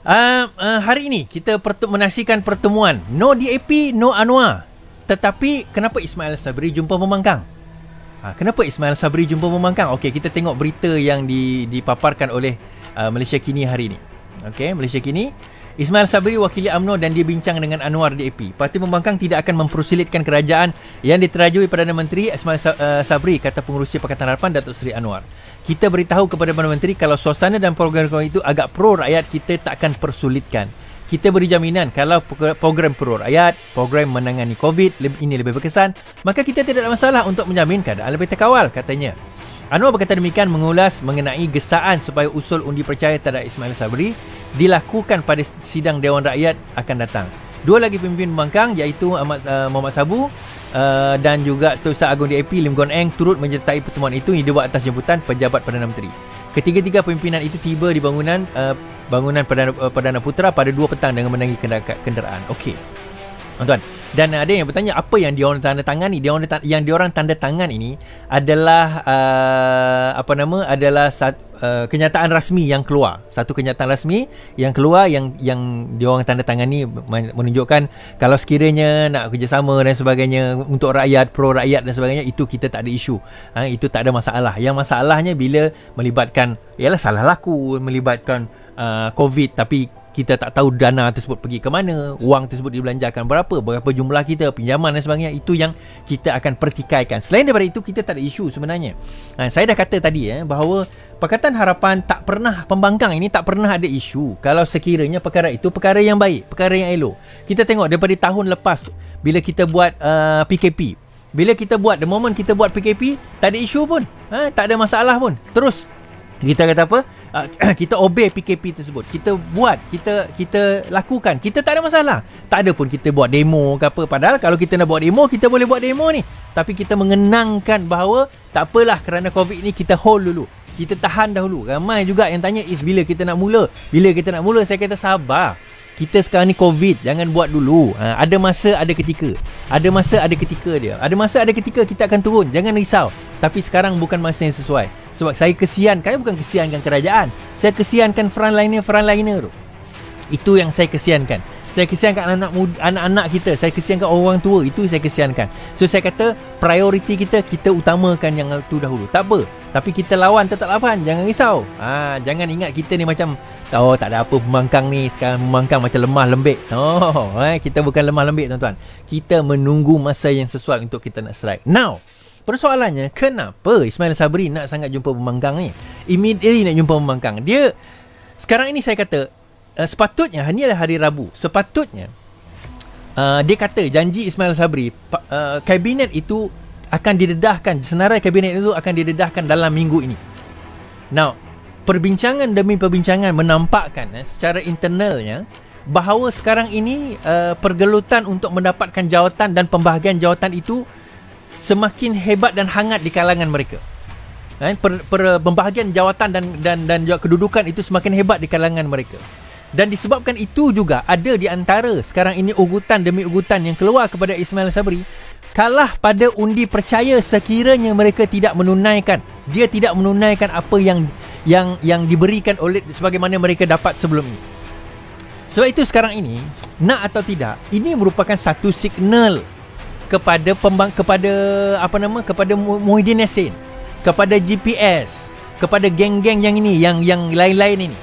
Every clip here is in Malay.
Hari ini kita menyaksikan pertemuan no DAP, no Anwar. Tetapi kenapa Ismail Sabri jumpa pembangkang? Kenapa Ismail Sabri jumpa pembangkang? Okey, kita tengok berita yang dipaparkan oleh Malaysia Kini hari ini. Okey, Malaysia Kini, Ismail Sabri wakili UMNO dan dia bincang dengan Anwar DAP. Parti Pembangkang tidak akan mempersulitkan kerajaan yang diterajui Perdana Menteri Ismail Sabri, kata pengerusi Pakatan Harapan Datuk Seri Anwar. Kita beritahu kepada Perdana Menteri kalau suasana dan program itu agak pro rakyat, kita tak akan persulitkan. Kita beri jaminan kalau program pro rakyat, program menangani COVID ini lebih berkesan, maka kita tidak ada masalah untuk menjamin keadaan lebih terkawal, katanya. Anwar berkata demikian mengulas mengenai gesaan supaya usul undi percaya terhadap Ismail Sabri dilakukan pada sidang Dewan Rakyat akan datang. Dua lagi pemimpin pembangkang iaitu Muhammad Sabu dan juga Setiausaha Agung DAP Lim Guan Eng turut menyertai pertemuan itu yang dibuat atas jemputan pejabat Perdana Menteri. Ketiga-tiga pimpinan itu tiba di bangunan Perdana Putra pada 2 petang dengan menaiki kenderaan. Okey, tuan-tuan. Dan ada yang bertanya apa yang diorang tanda tangan ni? Yang diorang tanda tangan ini adalah kenyataan rasmi yang keluar. Satu kenyataan rasmi yang keluar yang diorang tanda tangan ni menunjukkan kalau sekiranya nak kerjasama dan sebagainya untuk rakyat, pro rakyat dan sebagainya, itu kita tak ada isu. Itu tak ada masalah. Yang masalahnya bila melibatkan ialah salah laku, melibatkan COVID, tapi kita tak tahu dana tersebut pergi ke mana, wang tersebut dibelanjakan berapa jumlah kita, pinjaman dan sebagainya. Itu yang kita akan pertikaikan. Selain daripada itu, kita tak ada isu sebenarnya. Saya dah kata tadi bahawa Pakatan Harapan pembangkang ini tak pernah ada isu kalau sekiranya perkara itu perkara yang baik, perkara yang elok. Kita tengok daripada tahun lepas bila kita buat PKP, the moment kita buat PKP, tak ada isu pun, tak ada masalah pun. Terus kita kata apa? Kita obey PKP tersebut. Kita buat, kita lakukan. Kita tak ada masalah. Tak ada pun kita buat demo ke apa. Padahal kalau kita nak buat demo, kita boleh buat demo ni. Tapi kita mengenangkan bahawa tak apalah kerana COVID ni kita hold dulu. Kita tahan dahulu. Ramai juga yang tanya, bila kita nak mula? Bila kita nak mula? Saya kata sabar. Kita sekarang ni COVID, jangan buat dulu. Ada masa, ada ketika. Ada masa, ada ketika dia. Ada masa, ada ketika kita akan turun. Jangan risau. Tapi sekarang bukan masa yang sesuai. Sebab saya kesiankan, bukan kesiankan kerajaan. Saya kesiankan frontliner tu. Itu yang saya kesiankan. Saya kesiankan anak-anak kita. Saya kesiankan orang tua. Itu saya kesiankan. So saya kata prioriti kita utamakan yang itu dahulu. Tak apa. Tapi kita lawan, tetap lawan. Jangan risau. Jangan ingat kita ni macam tak ada apa pembangkang ni. Sekarang pembangkang macam lemah lembik. Kita bukan lemah lembik, tuan-tuan. Kita menunggu masa yang sesuai untuk kita nak strike. Now, persoalannya, kenapa Ismail Sabri nak sangat jumpa pembangkang ni? Immediately nak jumpa pembangkang. Dia sekarang ini saya kata sepatutnya, ini adalah hari Rabu. Sepatutnya dia kata janji Ismail Sabri kabinet itu akan didedahkan, senarai kabinet itu akan didedahkan dalam minggu ini. Now, perbincangan demi perbincangan menampakkan secara internalnya bahawa sekarang ini pergelutan untuk mendapatkan jawatan dan pembahagian jawatan itu semakin hebat dan hangat di kalangan mereka. Pembahagian jawatan dan juga kedudukan itu semakin hebat di kalangan mereka. Dan disebabkan itu juga ada di antara sekarang ini ugutan demi ugutan yang keluar kepada Ismail Sabri kalah pada undi percaya sekiranya mereka tidak menunaikan. Dia tidak menunaikan apa yang diberikan oleh sebagaimana mereka dapat sebelum ini. Sebab itu sekarang ini, nak atau tidak, ini merupakan satu signal kepada kepada Muhyiddin Yassin, kepada GPS, kepada geng-geng yang ini, yang lain-lain ini.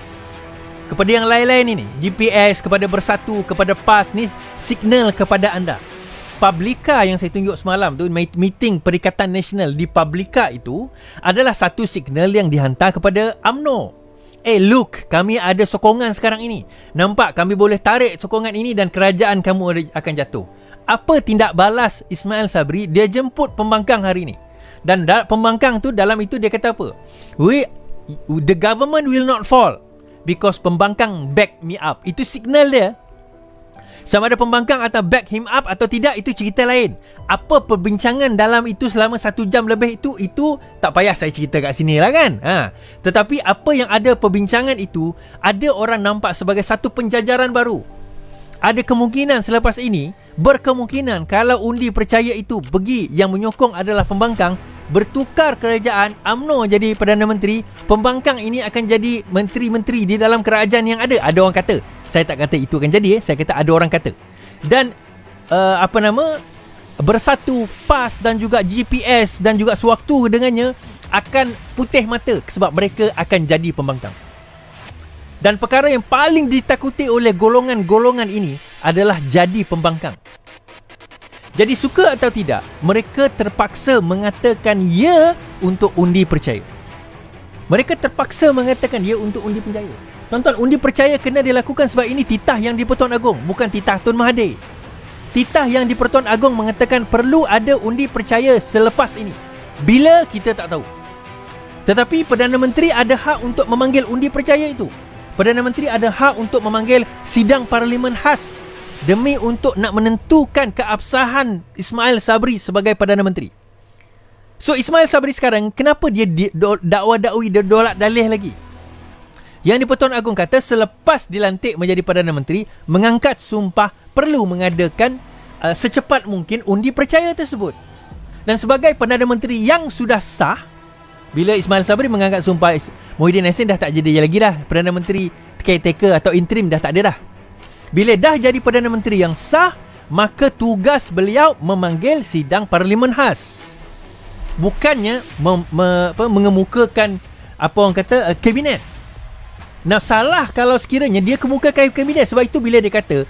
Kepada yang lain-lain ini, GPS, kepada Bersatu, kepada PAS, ni signal kepada anda. Publika yang saya tunjuk semalam tu, meeting Perikatan Nasional di Publika itu adalah satu signal yang dihantar kepada UMNO. Look, kami ada sokongan sekarang ini. Nampak, kami boleh tarik sokongan ini dan kerajaan kamu akan jatuh. Apa tindak balas Ismail Sabri? Dia jemput pembangkang hari ini. Dan pembangkang tu dalam itu dia kata apa? The government will not fall because pembangkang back me up. Itu signal dia. Sama ada pembangkang atau back him up atau tidak, itu cerita lain. Apa perbincangan dalam itu selama 1 jam lebih itu tak payah saya cerita kat sini lah kan. Tetapi apa yang ada perbincangan itu, ada orang nampak sebagai satu penjajaran baru. Ada kemungkinan selepas ini, berkemungkinan kalau undi percaya itu pergi yang menyokong adalah pembangkang, bertukar kerajaan, UMNO jadi Perdana Menteri, pembangkang ini akan jadi menteri-menteri di dalam kerajaan yang ada. Ada orang kata. Saya tak kata itu akan jadi, saya kata ada orang kata. Dan bersatu PAS dan juga GPS dan juga sewaktu dengannya akan putih mata sebab mereka akan jadi pembangkang. Dan perkara yang paling ditakuti oleh golongan-golongan ini adalah jadi pembangkang. Jadi suka atau tidak, mereka terpaksa mengatakan ya untuk undi percaya. Mereka terpaksa mengatakan ya untuk undi percaya. Tuan-tuan, undi percaya kena dilakukan sebab ini titah yang di-Pertuan Agong, bukan titah Tun Mahathir. Titah yang di-Pertuan Agong mengatakan perlu ada undi percaya selepas ini. Bila, kita tak tahu. Tetapi Perdana Menteri ada hak untuk memanggil undi percaya itu. Perdana Menteri ada hak untuk memanggil sidang parlimen khas demi untuk nak menentukan keabsahan Ismail Sabri sebagai Perdana Menteri. So Ismail Sabri sekarang, kenapa dia dakwa-dakwi, dia dolak dalih lagi? Yang di-Pertuan Agong kata selepas dilantik menjadi Perdana Menteri, mengangkat sumpah perlu mengadakan secepat mungkin undi percaya tersebut. Dan sebagai Perdana Menteri yang sudah sah, bila Ismail Sabri mengangkat sumpah, Muhyiddin Yassin dah tak jadi lagi dah Perdana Menteri caretaker atau interim, dah tak ada dah. Bila dah jadi Perdana Menteri yang sah, maka tugas beliau memanggil sidang parlimen khas. Bukannya mengemukakan apa orang kata kabinet. Nah, salah kalau sekiranya dia kemukakan kabinet. Sebab itu bila dia kata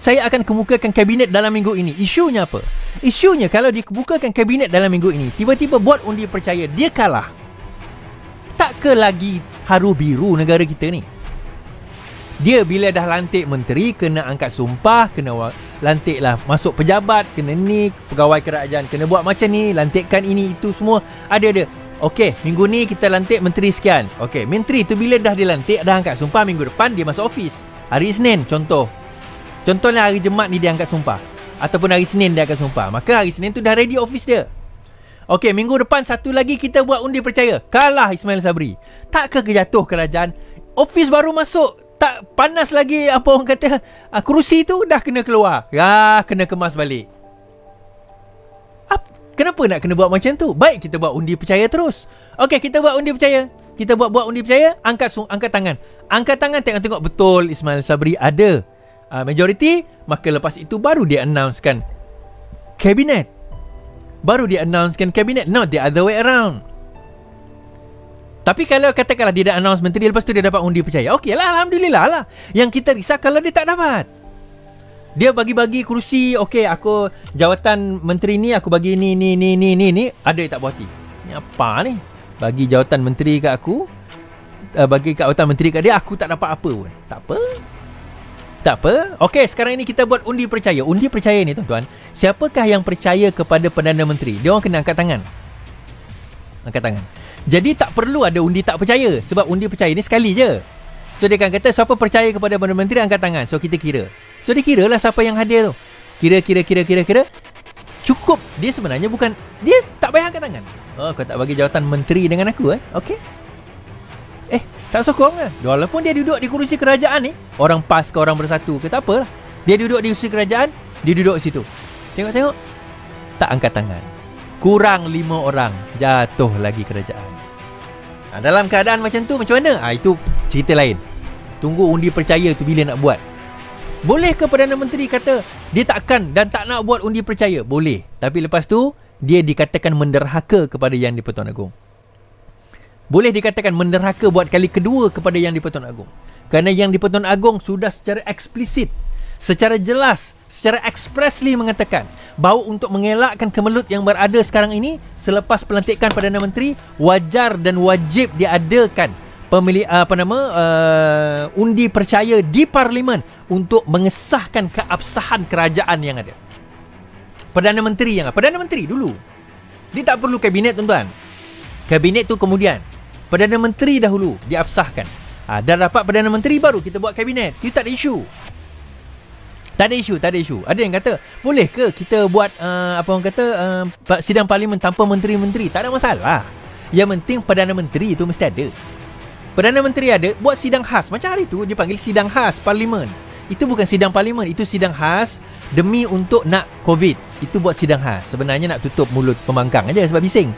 saya akan kemukakan kabinet dalam minggu ini, isunya apa? Isunya kalau dia kemukakan kabinet dalam minggu ini, tiba-tiba buat undi percaya, dia kalah. Tak ke lagi haru biru negara kita ni. Dia bila dah lantik menteri, kena angkat sumpah, kena lantiklah masuk pejabat, kena ni, pegawai kerajaan kena buat macam ni, lantikkan ini, itu semua ada. Okey, minggu ni kita lantik menteri sekian. Okey, menteri tu bila dah dilantik, dah angkat sumpah, minggu depan dia masuk office. Hari Isnin contohnya hari Jumaat ni dia angkat sumpah, ataupun hari Senin dia angkat sumpah, maka hari Senin tu dah ready office dia. Okey, minggu depan satu lagi kita buat undi percaya, kalah Ismail Sabri. Tak ke jatuh kerajaan, office baru masuk, tak panas lagi apa orang kata, kerusi tu dah kena keluar, kena kemas balik. Kenapa nak kena buat macam tu? Baik kita buat undi percaya terus. Okey, kita buat undi percaya. Kita buat undi percaya, angkat tangan. Angkat tangan, tengok betul Ismail Sabri ada majority, maka lepas itu baru dia announcekan kabinet. Not the other way around. Tapi kalau katakanlah dia dah announce menteri, lepas tu dia dapat undi percaya, okey lah, alhamdulillah lah. Yang kita risau kalau dia tak dapat. Dia bagi-bagi kerusi, okey aku jawatan menteri ni aku bagi ni, ada tak puas hati. Ni apa ni? Bagi jawatan menteri kat aku, bagi jawatan menteri kat dia, aku tak dapat apa pun. Tak apa. Okey, sekarang ini kita buat undi percaya. Undi percaya ni tuan-tuan, siapakah yang percaya kepada Perdana Menteri? Dia orang kena angkat tangan. Jadi tak perlu ada undi tak percaya, sebab undi percaya ni sekali je. So dia akan kata siapa percaya kepada Perdana Menteri angkat tangan. So kita kira. So dia kira lah siapa yang hadir tu. Kira. Cukup. Dia sebenarnya bukan, dia tak payah angkat tangan. Oh, kau tak bagi jawatan menteri dengan aku okey. Tak sokong lah. Walaupun dia duduk di kerusi kerajaan ni, orang PAS ke orang Bersatu ke, tak apalah. Dia duduk di kerusi kerajaan, dia duduk situ. Tengok. Tak angkat tangan. Kurang 5 orang, jatuh lagi kerajaan. Dalam keadaan macam tu, macam mana? Itu cerita lain. Tunggu undi percaya tu bila nak buat. Boleh ke Perdana Menteri kata dia takkan dan tak nak buat undi percaya? Boleh. Tapi lepas tu dia dikatakan menderhaka kepada Yang di-Pertuan Agong. Boleh dikatakan menderhaka buat kali kedua kepada Yang di-Pertuan Agong. Kerana Yang di-Pertuan Agong sudah secara eksplisit, secara jelas, secara expressly mengatakan bahawa untuk mengelakkan kemelut yang berada sekarang ini, selepas pelantikan Perdana Menteri, wajar dan wajib diadakan undi percaya di parlimen untuk mengesahkan keabsahan kerajaan yang ada. Perdana Menteri dulu. Dia tak perlu kabinet, tuan-tuan. Kabinet tu kemudian. Perdana Menteri dahulu diabsahkan. Dah dapat Perdana Menteri baru kita buat kabinet. Itu tak ada isu. Tak ada isu. Ada yang kata, boleh ke kita buat sidang parlimen tanpa menteri-menteri? Tak ada masalah. Yang penting Perdana Menteri itu mesti ada. Perdana Menteri ada, buat sidang khas. Macam hari tu dipanggil sidang khas parlimen. Itu bukan sidang parlimen, itu sidang khas demi untuk nak COVID. Itu buat sidang khas. Sebenarnya nak tutup mulut pembangkang aja sebab bising.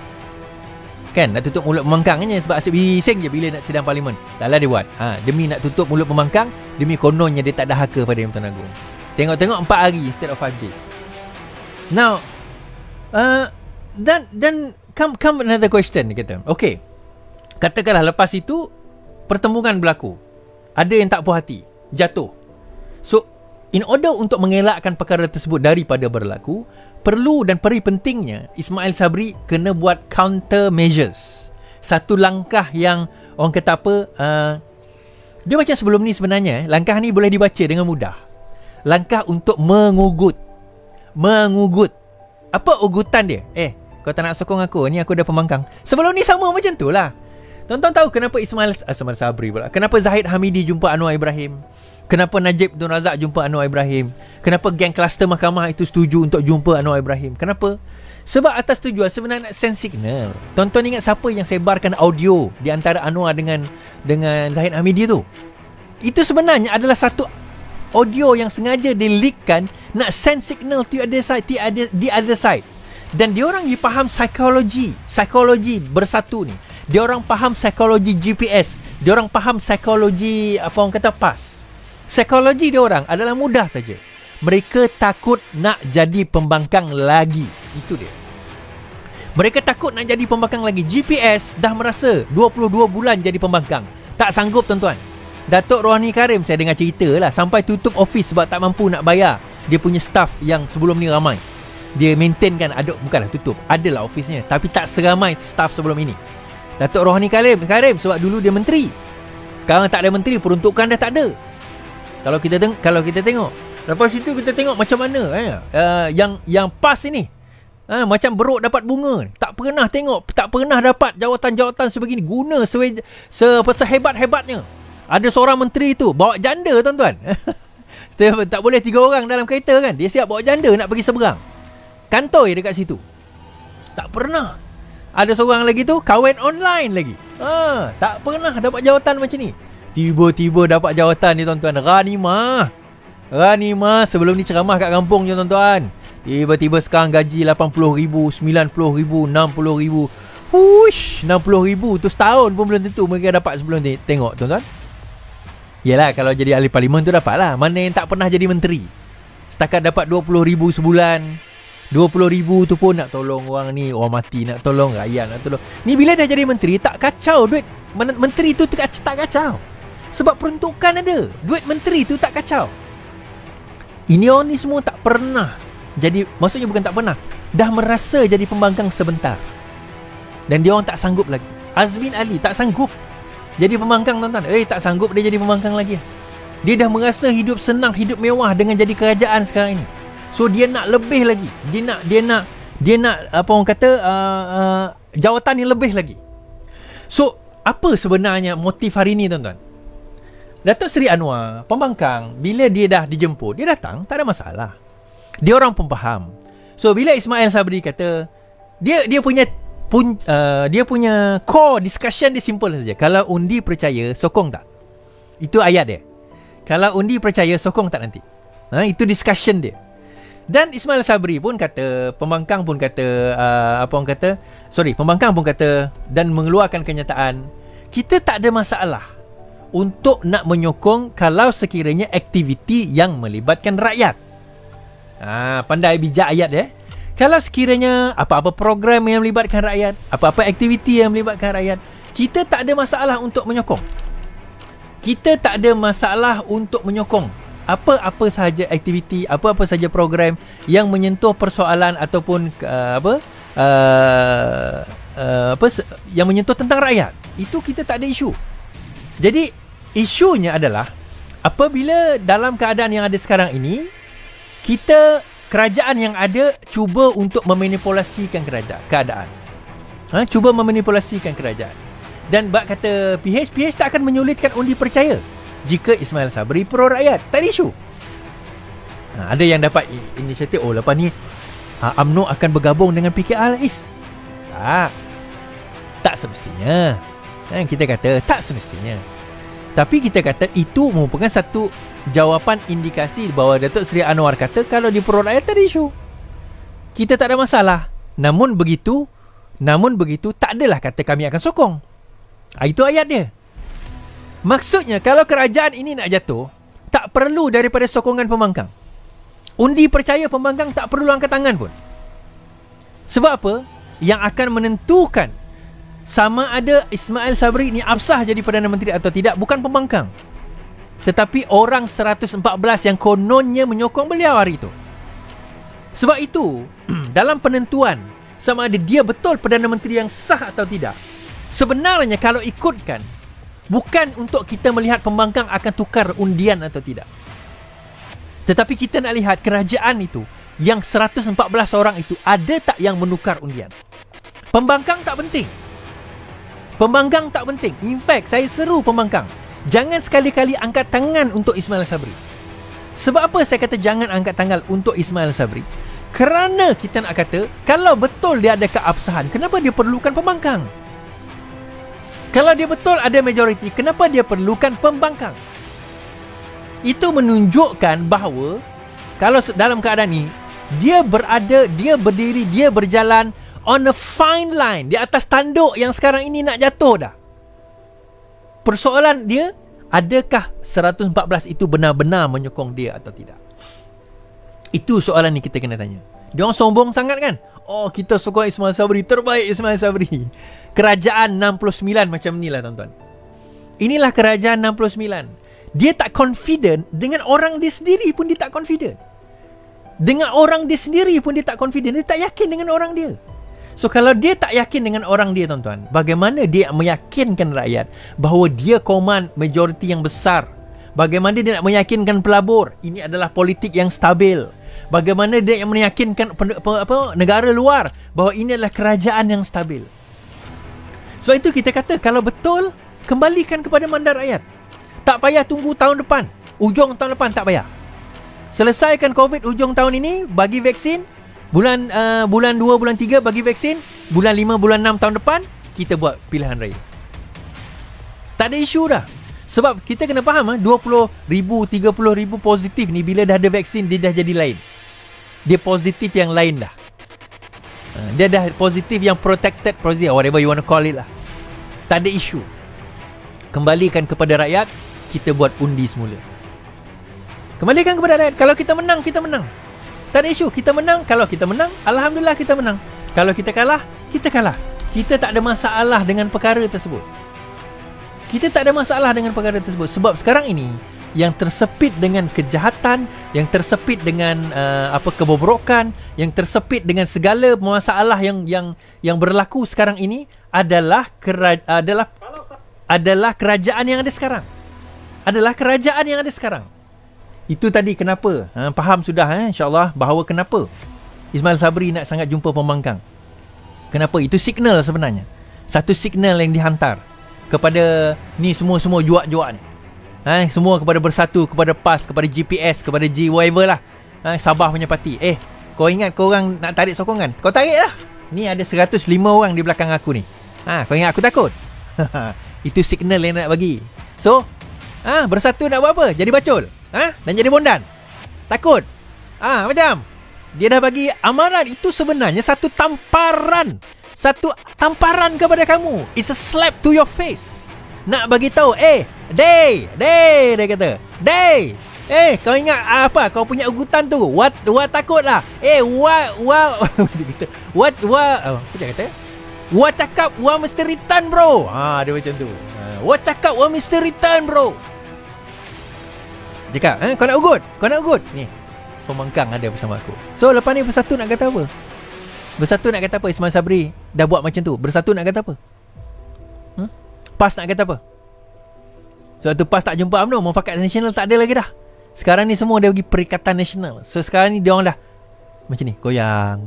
Kan nak tutup mulut pembangkangnya sebab asyik bising je bila nak sidang parlimen. Lala dia buat. Demi nak tutup mulut pembangkang, demi kononnya dia tak ada haka pada Yang Pertuan Agong. Tengok-tengok 4 hari instead of 5 days. Now dan come another question, dia kata. Okay, katakanlah lepas itu pertembungan berlaku, ada yang tak puas hati, jatuh. So in order untuk mengelakkan perkara tersebut daripada berlaku, perlu dan pentingnya Ismail Sabri kena buat counter measures. Satu langkah yang orang kata apa, dia macam sebelum ni sebenarnya. Langkah ni boleh dibaca dengan mudah. Langkah untuk mengugut. Apa ugutan dia? Kau tak nak sokong aku, ni aku dah pembangkang. Sebelum ni sama macam tu lah. Tuan-tuan tahu kenapa Ismail Sabri pula, kenapa Zahid Hamidi jumpa Anwar Ibrahim, kenapa Najib Tun Razak jumpa Anwar Ibrahim, kenapa geng kluster mahkamah itu setuju untuk jumpa Anwar Ibrahim. Kenapa? Sebab atas tujuan sebenarnya nak send signal. Tuan-tuan ingat siapa yang sebarkan audio di antara Anwar dengan Zahid Hamidi tu? Itu sebenarnya adalah satu audio yang sengaja di-leakkan nak send signal to the other side. Dan diorang faham psikologi bersatu ni. Diorang faham psikologi GPS. Diorang faham psikologi apa orang kata PAS. Psikologi diorang adalah mudah saja. Mereka takut nak jadi pembangkang lagi. Itu dia. Mereka takut nak jadi pembangkang lagi. GPS dah merasa 22 bulan jadi pembangkang. Tak sanggup tuan-tuan. Datuk Rohani Karim, saya dengar cerita lah, sampai tutup office sebab tak mampu nak bayar dia punya staff yang sebelum ni ramai. Dia maintainkan, bukanlah tutup, adalah office-nya, tapi tak seramai staff sebelum ini. Datuk Rohani Karim sebab dulu dia menteri. Sekarang tak ada menteri, peruntukan dah tak ada. Kalau kita tengok, lepas itu kita tengok macam mana yang PAS ini, macam beruk dapat bunga. Tak pernah dapat jawatan-jawatan sebegini, guna sehebat-hebatnya. Ada seorang menteri tu bawa janda, tuan-tuan. Tak boleh 3 orang dalam kereta kan, dia siap bawa janda nak pergi seberang, kantoi dekat situ. Tak pernah. Ada seorang lagi tu kahwin online lagi. Tak pernah dapat jawatan macam ni. Tiba-tiba dapat jawatan ni, tuan-tuan. Ranimah sebelum ni ceramah kat kampung je, tuan-tuan. Tiba-tiba sekarang gaji 80,000, 90,000, 60,000. Hush, 60,000 tu setahun pun belum tentu mereka dapat sebelum ni. Tengok, tuan-tuan. Yelah, kalau jadi ahli parlimen tu dapat lah. Mana yang tak pernah jadi menteri, setakat dapat 20,000 sebulan. 20,000 tu pun nak tolong orang ni, orang mati, nak tolong rakyat, nak tolong. Ni bila dah jadi menteri, tak kacau duit menteri tu, tak kacau. Sebab peruntukan ada. Duit menteri tu tak kacau. Ini orang ni semua tak pernah jadi, maksudnya bukan tak pernah, dah merasa jadi pembangkang sebentar. Dan dia orang tak sanggup lagi. Azmin Ali tak sanggup jadi pembangkang, tuan-tuan. Tak sanggup dia jadi pembangkang lagi. Dia dah merasa hidup senang, hidup mewah dengan jadi kerajaan sekarang ini. So dia nak lebih lagi. Dia nak apa orang kata, jawatan yang lebih lagi. So apa sebenarnya motif hari ni, tuan-tuan? Datuk Seri Anwar pembangkang, bila dia dah dijemput, dia datang, tak ada masalah. Dia orang pun faham. So bila Ismail Sabri kata, dia punya core discussion dia simple saja. Kalau undi percaya, sokong tak? Itu ayat dia. Kalau undi percaya, sokong tak nanti? Itu discussion dia. Dan Ismail Sabri pun kata, pembangkang pun kata, dan mengeluarkan kenyataan, kita tak ada masalah untuk nak menyokong kalau sekiranya aktiviti yang melibatkan rakyat. Pandai bijak ayat dia. Kalau sekiranya apa-apa program yang melibatkan rakyat, apa-apa aktiviti yang melibatkan rakyat, kita tak ada masalah untuk menyokong. Kita tak ada masalah untuk menyokong apa-apa sahaja aktiviti, apa-apa sahaja program yang menyentuh persoalan ataupun yang menyentuh tentang rakyat. Itu kita tak ada isu. Jadi isunya adalah apabila dalam keadaan yang ada sekarang ini, kerajaan yang ada cuba untuk memanipulasikan keadaan. Cuba memanipulasikan kerajaan. Dan bak kata PH tak akan menyulitkan undi percaya jika Ismail Sabri pro rakyat. Tak ada isu. Ada yang dapat inisiatif, lepas ni UMNO akan bergabung dengan PKR Rais. Tak semestinya. Kita kata tak semestinya. Tapi kita kata itu merupakan satu jawapan indikasi bahawa Datuk Seri Anwar kata kalau di pro rakyat tak ada isu, kita tak ada masalah. Namun begitu, Namun begitu, tak adalah kata kami akan sokong. Itu ayat dia. Maksudnya, kalau kerajaan ini nak jatuh, tak perlu daripada sokongan pembangkang. Undi percaya pembangkang tak perlu angkat tangan pun. Sebab apa? Yang akan menentukan sama ada Ismail Sabri ni absah jadi Perdana Menteri atau tidak bukan pembangkang, tetapi orang 114 yang kononnya menyokong beliau hari itu. Sebab itu dalam penentuan sama ada dia betul Perdana Menteri yang sah atau tidak, sebenarnya kalau ikutkan, bukan untuk kita melihat pembangkang akan tukar undian atau tidak, tetapi kita nak lihat kerajaan itu yang 114 orang itu ada tak yang menukar undian. Pembangkang tak penting. Pembangkang tak penting. In fact, saya seru pembangkang, jangan sekali-kali angkat tangan untuk Ismail Sabri. Sebab apa saya kata jangan angkat tangan untuk Ismail Sabri? Kerana kita nak kata, kalau betul dia ada keabsahan, kenapa dia perlukan pembangkang? Kalau dia betul ada majoriti, kenapa dia perlukan pembangkang? Itu menunjukkan bahawa kalau dalam keadaan ni, dia berada, dia berdiri, dia berjalan on a fine line, di atas tanduk yang sekarang ini nak jatuh dah. Persoalan dia, adakah 114 itu benar-benar menyokong dia atau tidak? Itu soalan ni kita kena tanya. Dia orang sombong sangat kan? Oh, kita sokong Ismail Sabri, terbaik Ismail Sabri. Kerajaan 69 macam ni lah tuan-tuan. Inilah kerajaan 69. Dia tak confident dengan orang dia sendiri pun dia tak confident. Dengan orang dia sendiri pun dia tak confident. Dia tak yakin dengan orang dia. So kalau dia tak yakin dengan orang dia tuan-tuan, bagaimana dia meyakinkan rakyat bahawa dia command majoriti yang besar? Bagaimana dia nak meyakinkan pelabur ini adalah politik yang stabil? Bagaimana dia yang meyakinkan negara luar bahawa ini adalah kerajaan yang stabil? Sebab itu kita kata kalau betul, kembalikan kepada mandat rakyat. Tak payah tunggu tahun depan, ujung tahun depan tak payah. Selesaikan COVID ujung tahun ini, bagi vaksin. Bulan 2, bulan 3 bagi vaksin. Bulan 5, bulan 6 tahun depan, kita buat pilihan raya. Tak ada isu dah. Sebab kita kena faham 20,000, 30,000 positif ni, bila dah ada vaksin, dia dah jadi lain. Dia positif yang lain dah. Dia dah positif yang protected positif, whatever you want to call it lah. Tak ada isu. Kembalikan kepada rakyat, kita buat undi semula. Kembalikan kepada rakyat. Kalau kita menang, kita menang. Tak ada isu. Kita menang. Kalau kita menang, alhamdulillah kita menang. Kalau kita kalah, kita kalah. Kita tak ada masalah dengan perkara tersebut. Kita tak ada masalah dengan perkara tersebut. Sebab sekarang ini, yang tersepit dengan kejahatan, yang tersepit dengan kebobrokan, yang tersepit dengan segala masalah yang berlaku sekarang ini adalah kerajaan yang ada sekarang. Adalah kerajaan yang ada sekarang. Itu tadi kenapa faham sudah insyaAllah bahawa kenapa Ismail Sabri nak sangat jumpa pembangkang. Kenapa? Itu signal sebenarnya. Satu signal yang dihantar kepada ni semua juak-juak ni. Semua kepada Bersatu, kepada PAS, kepada GPS, kepada G whatever lah. Sabah punya parti. Kau ingat kau orang nak tarik sokongan? Kau tarik lah. Ni ada 105 orang di belakang aku ni. Kau ingat aku takut? Itu signal yang nak bagi. So Bersatu nak buat apa? Jadi bacol? Dan jadi bondan? Takut? Macam dia dah bagi amaran. Itu sebenarnya satu tamparan. Satu tamparan kepada kamu. It's a slap to your face. Nak bagi tahu, Day, dia kata, Day, kau ingat apa? Kau punya ugutan tu. What takutlah. What apa dia kata? What cakap, what mesti return bro. Dia macam tu. What cakap, what mesti return bro. Cakap, kau nak ugut? Ni, pembangkang ada bersama aku. So, lepas ni Bersatu nak kata apa? Bersatu nak kata apa? Ismail Sabri dah buat macam tu. Bersatu nak kata apa? PAS nak kata apa? Sebab tu PAS tak jumpa UMNO. Mufakat Nasional tak ada lagi dah. Sekarang ni semua dia bagi Perikatan Nasional. So, sekarang ni dia orang dah macam ni, goyang.